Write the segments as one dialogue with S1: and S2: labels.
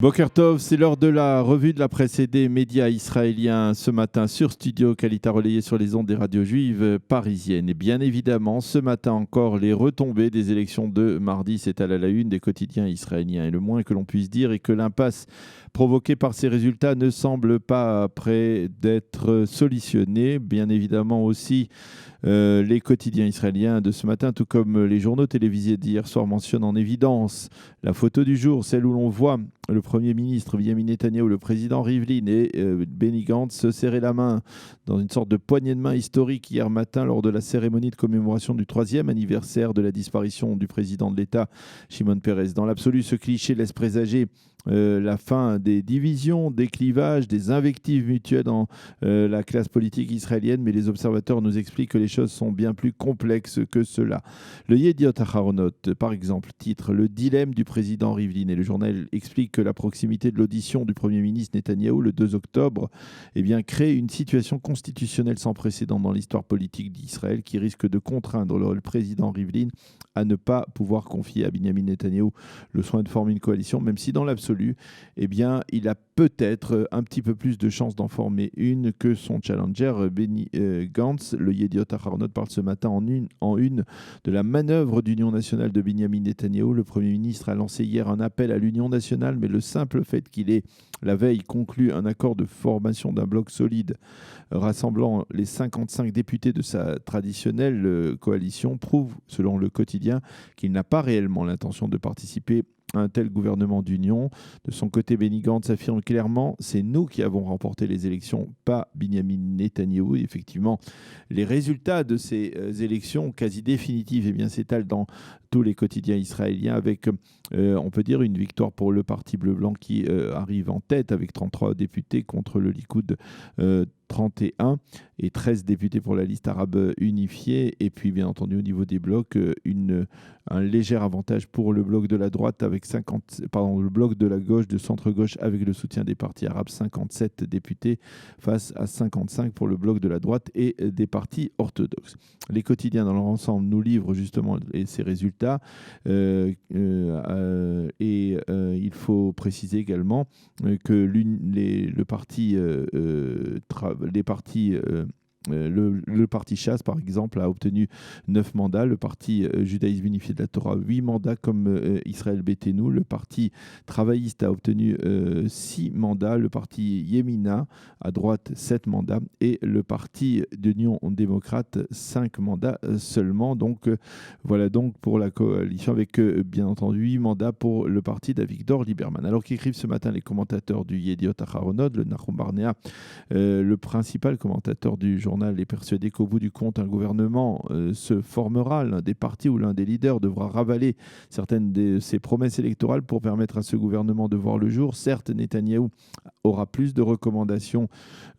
S1: Boker Tov, c'est l'heure de la revue de la presse et des médias israéliens ce matin sur Studio Qualité relayée sur les ondes des radios juives parisiennes. Et bien évidemment, ce matin encore, les retombées des élections de mardi s'étalent à la une des quotidiens israéliens. Et le moins que l'on puisse dire est que l'impasse provoquée par ces résultats ne semble pas près d'être solutionnée. Bien évidemment aussi, les quotidiens israéliens de ce matin, tout comme les journaux télévisés d'hier soir, mentionnent en évidence la photo du jour, celle où l'on voit le Premier ministre Benjamin Netanyahou, le président Rivlin et Benny Gantz se serrer la main dans une sorte de poignée de main historique hier matin lors de la cérémonie de commémoration du 3e anniversaire de la disparition du président de l'État, Shimon Peres. Dans l'absolu, ce cliché laisse présager la fin des divisions, des clivages, des invectives mutuelles dans la classe politique israélienne, mais les observateurs nous expliquent que les choses sont bien plus complexes que cela. Le Yediot Aharonot, par exemple, titre Le dilemme du président Rivlin, et le journal explique que la proximité de l'audition du Premier ministre Netanyahou le 2 octobre crée une situation constitutionnelle sans précédent dans l'histoire politique d'Israël qui risque de contraindre le président Rivlin à ne pas pouvoir confier à Benjamin Netanyahou le soin de former une coalition, même si dans l'absolu, il a peut-être un petit peu plus de chances d'en former une que son challenger Benny Gantz. Le Yediot Aharonot parle ce matin en une de la manœuvre d'union nationale de Benjamin Netanyahou. Le Premier ministre a lancé hier un appel à l'union nationale, mais le simple fait qu'il ait, la veille, conclu un accord de formation d'un bloc solide rassemblant les 55 députés de sa traditionnelle coalition prouve, selon le quotidien, qu'il n'a pas réellement l'intention de participer à un tel gouvernement d'union. De son côté, Benny Gantz affirme clairement « c'est nous qui avons remporté les élections, pas Benjamin Netanyahou ». Effectivement, les résultats de ces élections quasi définitives s'étalent dans tous les quotidiens israéliens avec, on peut dire, une victoire pour le parti bleu-blanc qui arrive en tête avec 33 députés contre le Likoud 31 et 13 députés pour la liste arabe unifiée. Et puis, bien entendu, au niveau des blocs, un léger avantage pour le bloc de la droite avec le bloc de la gauche, de centre-gauche avec le soutien des partis arabes, 57 députés face à 55 pour le bloc de la droite et des partis orthodoxes. Les quotidiens dans leur ensemble nous livrent justement ces résultats il faut préciser également que le parti Chasse, par exemple, a obtenu 9 mandats. Le parti Judaïsme unifié de la Torah, 8 mandats comme Israël Beitenou. Le parti travailliste a obtenu 6 mandats. Le parti Yemina, à droite, 7 mandats. Et le parti d'Union démocrate, 5 mandats seulement. Donc, voilà donc pour la coalition avec, bien entendu, 8 mandats pour le parti d'Avigdor Lieberman. Alors qu'écrivent ce matin les commentateurs du Yediot Aharonot, le Nahum Barnea, le principal commentateur du journal est persuadé qu'au bout du compte, un gouvernement se formera. L'un des partis ou l'un des leaders devra ravaler certaines de ses promesses électorales pour permettre à ce gouvernement de voir le jour. Certes, Netanyahou aura plus de recommandations,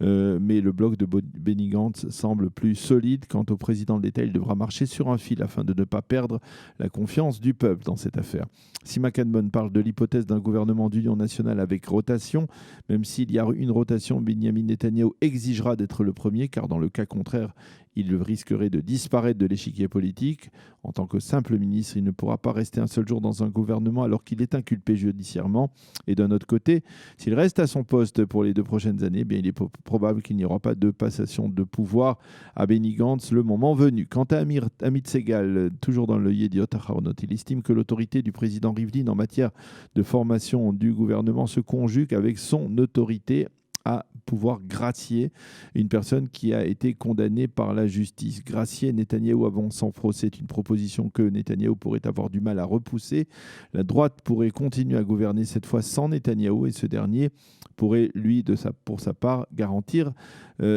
S1: mais le bloc de Benny Gantz semble plus solide. Quant au président de l'État, il devra marcher sur un fil afin de ne pas perdre la confiance du peuple dans cette affaire. Sima Kadmon parle de l'hypothèse d'un gouvernement d'union nationale avec rotation. Même s'il y a une rotation, Benjamin Netanyahou exigera d'être le premier, car dans le cas contraire, il risquerait de disparaître de l'échiquier politique. En tant que simple ministre, il ne pourra pas rester un seul jour dans un gouvernement alors qu'il est inculpé judiciairement. Et d'un autre côté, s'il reste à son poste pour les 2 prochaines années, il est probable qu'il n'y aura pas de passation de pouvoir à Benny Gantz le moment venu. Quant à Amit Segal, toujours dans le Yediot Aharonot, il estime que l'autorité du président Rivlin en matière de formation du gouvernement se conjugue avec son autorité à pouvoir gracier une personne qui a été condamnée par la justice. Gracier Netanyahou avant son procès est une proposition que Netanyahou pourrait avoir du mal à repousser. La droite pourrait continuer à gouverner cette fois sans Netanyahou et ce dernier pourrait, lui, pour sa part, garantir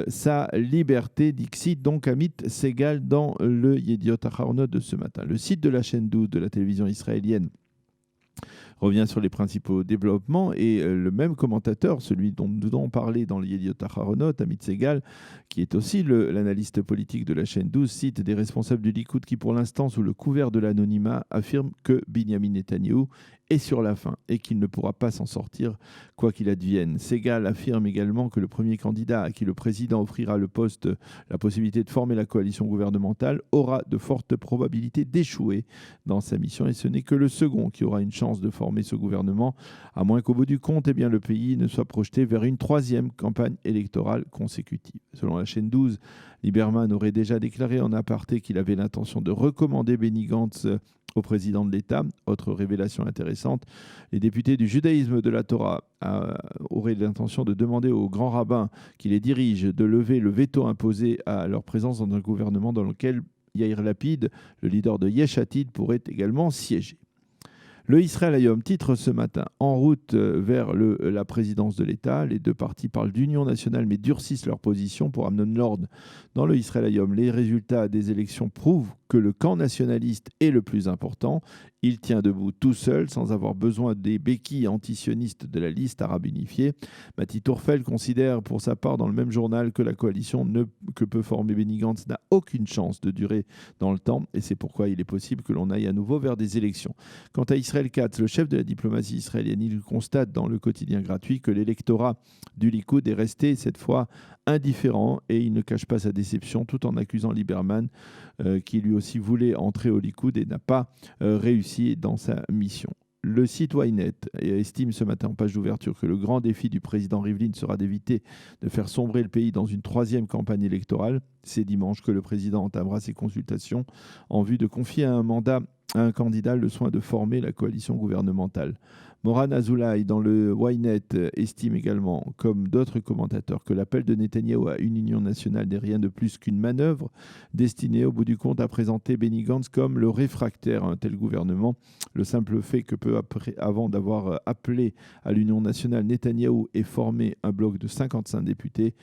S1: sa liberté, dixit donc Amit Segal dans le Yediot Aharonot de ce matin. Le site de la chaîne 12 de la télévision israélienne revient sur les principaux développements et le même commentateur, celui dont nous avons parlé dans le Yediot Aharonot, Amit Segal, qui est aussi l'analyste politique de la chaîne 12, cite des responsables du Likoud qui, pour l'instant, sous le couvert de l'anonymat, affirment que Benjamin Netanyahou est sur la fin et qu'il ne pourra pas s'en sortir quoi qu'il advienne. Segal affirme également que le premier candidat à qui le président offrira la possibilité de former la coalition gouvernementale aura de fortes probabilités d'échouer dans sa mission et ce n'est que le second qui aura une chance de former ce gouvernement, à moins qu'au bout du compte, le pays ne soit projeté vers une troisième campagne électorale consécutive. Selon la chaîne 12, Lieberman aurait déjà déclaré en aparté qu'il avait l'intention de recommander Benny Gantz au président de l'État. Autre révélation intéressante, les députés du judaïsme de la Torah auraient l'intention de demander au grand rabbin qui les dirige de lever le veto imposé à leur présence dans un gouvernement dans lequel Yair Lapid, le leader de Yesh Atid, pourrait également siéger. Le Israël Hayom titre ce matin « En route vers la présidence de l'État ». Les deux partis parlent d'union nationale mais durcissent leur position. Pour Amnon Lord, dans le Israël Hayom, les résultats des élections prouvent que le camp nationaliste est le plus important. Il tient debout tout seul, sans avoir besoin des béquilles antisionistes de la liste arabe unifiée. Mati Tourfel considère pour sa part dans le même journal que la coalition que peut former Benny Gantz n'a aucune chance de durer dans le temps et c'est pourquoi il est possible que l'on aille à nouveau vers des élections. Quant à Israël Katz, le chef de la diplomatie israélienne, il constate dans le quotidien gratuit que l'électorat du Likoud est resté cette fois indifférent et il ne cache pas sa déception tout en accusant Lieberman qui lui aussi voulait entrer au Likoud et n'a pas réussi dans sa mission. Le site Ynet estime ce matin en page d'ouverture que le grand défi du président Rivlin sera d'éviter de faire sombrer le pays dans une troisième campagne électorale. C'est dimanche que le président entamera ses consultations en vue de confier à un candidat le soin de former la coalition gouvernementale. Moran Azoulay, dans le Ynet, estime également, comme d'autres commentateurs, que l'appel de Netanyahou à une union nationale n'est rien de plus qu'une manœuvre destinée, au bout du compte, à présenter Benny Gantz comme le réfractaire à un tel gouvernement. Le simple fait que peu avant d'avoir appelé à l'union nationale, Netanyahou ait formé un bloc de 55 députés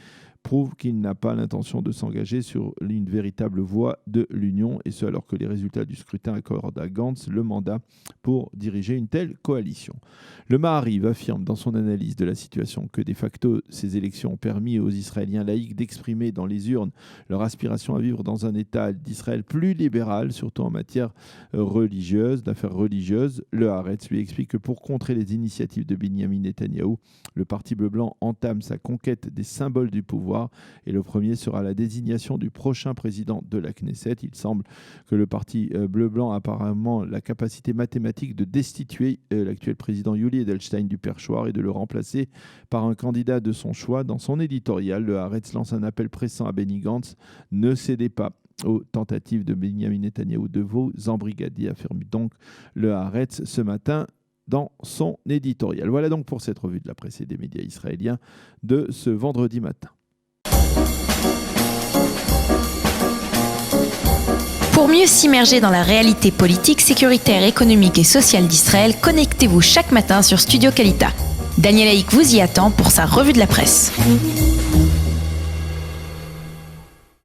S1: prouve qu'il n'a pas l'intention de s'engager sur une véritable voie de l'Union, et ce alors que les résultats du scrutin accordent à Gantz le mandat pour diriger une telle coalition. Le Maariv affirme dans son analyse de la situation que de facto ces élections ont permis aux Israéliens laïcs d'exprimer dans les urnes leur aspiration à vivre dans un État d'Israël plus libéral, surtout en matière religieuse, d'affaires religieuses. Le Haaretz lui explique que pour contrer les initiatives de Benyamin Netanyahou, le Parti bleu-blanc entame sa conquête des symboles du pouvoir et le premier sera la désignation du prochain président de la Knesset. Il semble que le Parti bleu-blanc a apparemment la capacité mathématique de destituer l'actuel président Yuli Edelstein du perchoir et de le remplacer par un candidat de son choix. Dans son éditorial, le Haaretz lance un appel pressant à Benny Gantz: ne cédez pas aux tentatives de Benyamin Netanyahou de vous embrigader, affirme donc le Haaretz ce matin dans son éditorial. Voilà donc pour cette revue de la presse et des médias israéliens de ce vendredi matin.
S2: Pour mieux s'immerger dans la réalité politique, sécuritaire, économique et sociale d'Israël, connectez-vous chaque matin sur Studio Kalita. Daniel Haïk vous y attend pour sa revue de la presse.